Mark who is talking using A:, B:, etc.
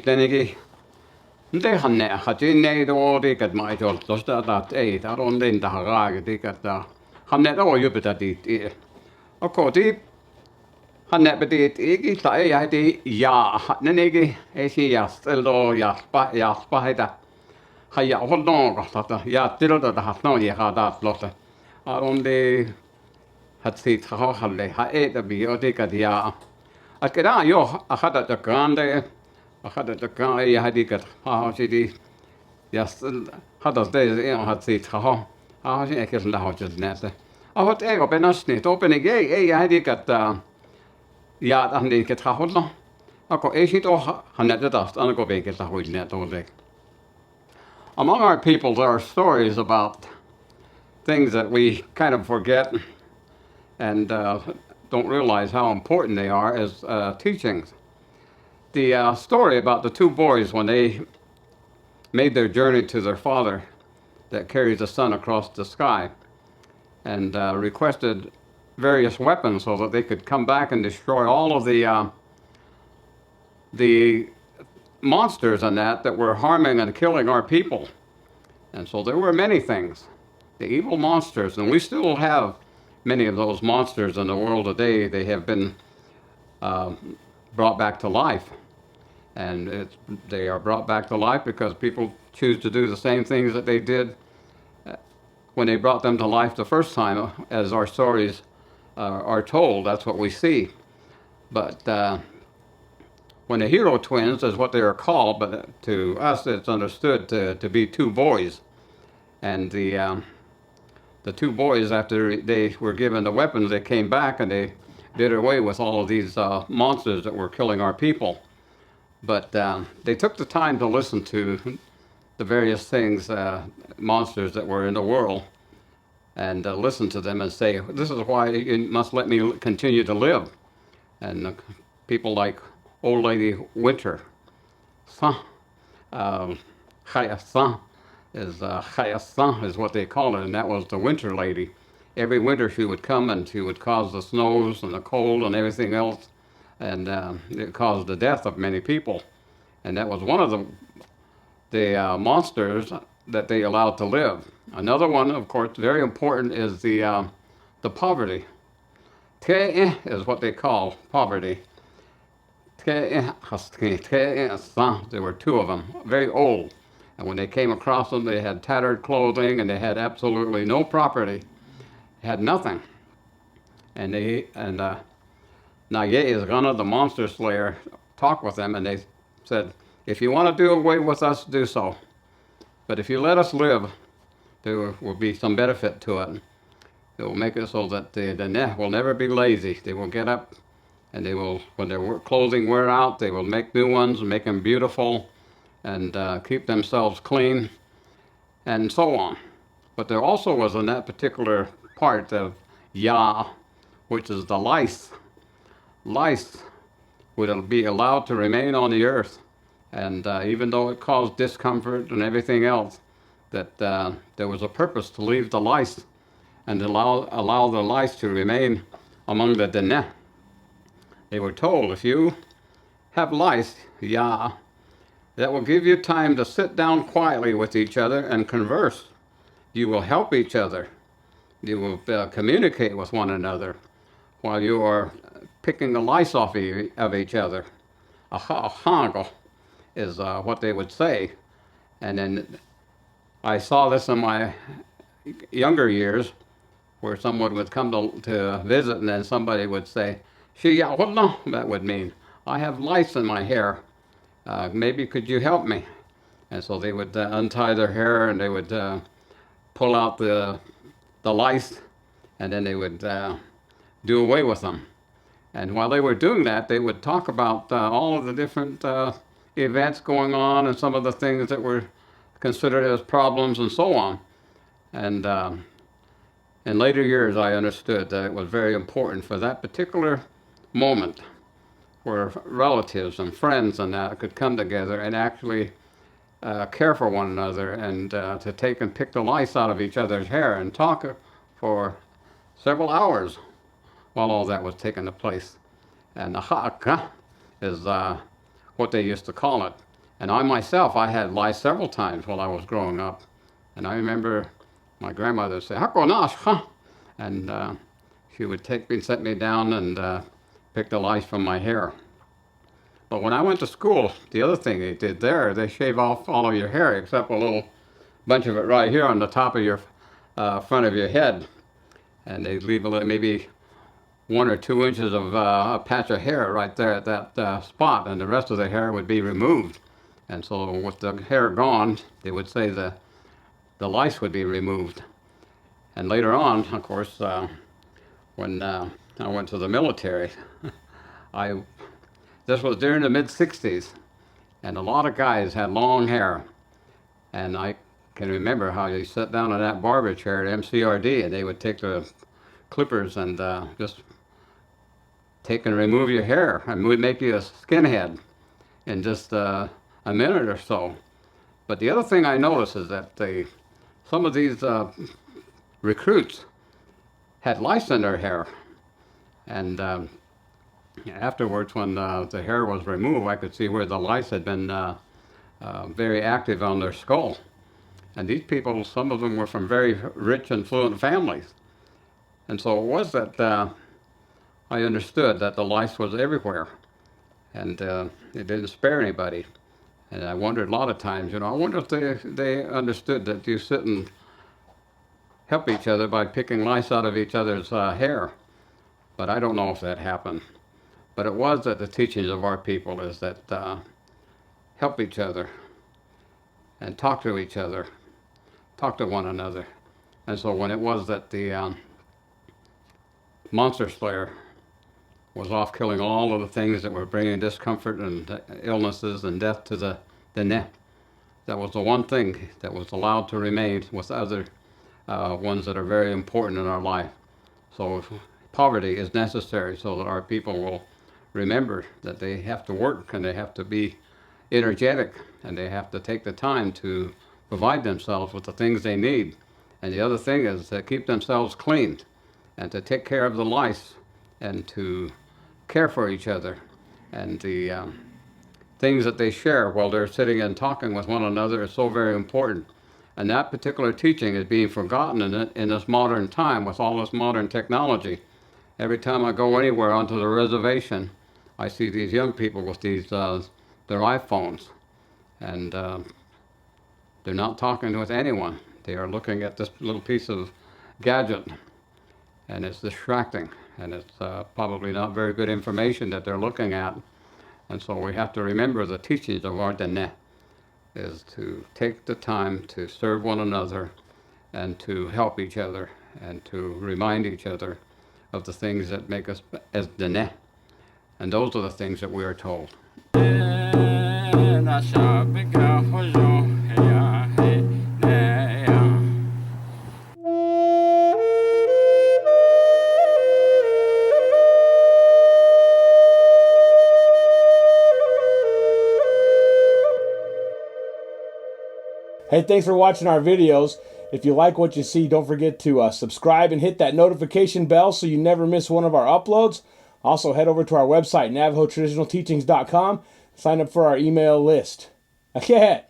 A: Tänäkin tehän ne hatin ne tuotikat maitolta tosta taat ei taron lentähän raakitikat han ne on jupita tiitti. Okoti han ne petit ikistä ei häti ja neneki ei sijastelto jaspa heitä haja hollon kohta ja tilta tahat noin ja taat lohta. Aron de hat sit halle ha eitä biotikat ja akeda jo ahata grande أخذت الكاي هديك ها سيدي يس هذا ده hat sit ha sin ekes lahot näte ahot ego penasni to penigi ei hedikat ja tahni ket haholla ako ei sit hanne taas anko penket hahuille tole. Among our people there are stories about things that we kind of forget and don't realize how important they are as teachings. The story about the two boys when they made their journey to their father that carries the sun across the sky and requested various weapons so that they could come back and destroy all of the monsters and that were harming and killing our people. And so there were many things, the evil monsters, and we still have many of those monsters in the world today. They have been brought back to life. And they are brought back to life because people choose to do the same things that they did when they brought them to life the first time. As our stories are told, that's what we see. But when the hero twins is what they are called, but to us it's understood to be two boys. And the two boys, after they were given the weapons, they came back and they did away with all of these monsters that were killing our people. But they took the time to listen to the various things, monsters that were in the world, and listen to them and say, this is why you must let me continue to live. And people like Old Lady Winter, Chayasa is what they call it, and that was the Winter Lady. Every winter she would come and she would cause the snows and the cold and everything else. And it caused the death of many people. And that was one of the monsters that they allowed to live. Another one, of course, very important is the poverty. Te is what they call poverty. There were two of them, very old. And when they came across them, they had tattered clothing and they had absolutely no property. They had nothing. And Naye is Gunna, the monster slayer, talked with them and they said, if you want to do away with us, do so. But if you let us live, there will be some benefit to it. It will make it so that the Neh will never be lazy. They will get up and they will, when their clothing wear out, they will make new ones and make them beautiful and keep themselves clean and so on. But there also was in that particular part of Yah, which is the lice. Lice would be allowed to remain on the earth, and even though it caused discomfort and everything else, that there was a purpose to leave the lice and allow the lice to remain among the Deneh. They were told, if you have lice, that will give you time to sit down quietly with each other and converse. You will help each other. You will communicate with one another while you are picking the lice off of each other. Ahango is what they would say. And then I saw this in my younger years where someone would come to visit and then somebody would say, that would mean, I have lice in my hair. Maybe could you help me? And so they would untie their hair and they would pull out the lice and then they would do away with them. And while they were doing that, they would talk about all of the different events going on and some of the things that were considered as problems and so on. And in later years, I understood that it was very important for that particular moment where relatives and friends and that could come together and actually care for one another and to take and pick the lice out of each other's hair and talk for several hours while all that was taking place. And the haka is what they used to call it. And I myself, I had lice several times while I was growing up. And I remember my grandmother would say, "Hako nash, huh?" And she would take me, set me down and pick the lice from my hair. But when I went to school, the other thing they did there, they shave off all of your hair except a little bunch of it right here on the top of your front of your head. And they leave a little, maybe 1 or 2 inches of a patch of hair right there at that spot, and the rest of the hair would be removed. And so with the hair gone, they would say the lice would be removed. And later on, of course, when I went to the military, this was during the mid-60s, and a lot of guys had long hair. And I can remember how you sat down in that barber chair at MCRD, and they would take the clippers and just take and remove your hair, and would make you a skinhead in just a minute or so. But the other thing I noticed is that some of these recruits had lice in their hair. And afterwards, when the hair was removed, I could see where the lice had been very active on their skull. And these people, some of them were from very rich and fluent families. And so it was that I understood that the lice was everywhere, and it didn't spare anybody. And I wondered a lot of times, I wonder if they understood that you sit and help each other by picking lice out of each other's hair. But I don't know if that happened. But it was that the teachings of our people is that help each other and talk to each other, talk to one another. And so when it was that the monster slayer was off killing all of the things that were bringing discomfort and illnesses and death to the net, that was the one thing that was allowed to remain with other ones that are very important in our life. So poverty is necessary so that our people will remember that they have to work and they have to be energetic and they have to take the time to provide themselves with the things they need. And the other thing is to keep themselves clean and to take care of the lice and to care for each other. And the things that they share while they're sitting and talking with one another is so very important. And that particular teaching is being forgotten in this modern time with all this modern technology. Every time I go anywhere onto the reservation, I see these young people with these their iPhones, and they're not talking with anyone. They are looking at this little piece of gadget, and it's distracting, and it's probably not very good information that they're looking at. And so we have to remember the teachings of our Dene is to take the time to serve one another and to help each other and to remind each other of the things that make us as Dene. And those are the things that we are told.
B: Hey, thanks for watching our videos. If you like what you see, don't forget to subscribe and hit that notification bell so you never miss one of our uploads. Also, head over to our website, NavajoTraditionalTeachings.com. Sign up for our email list. Okay.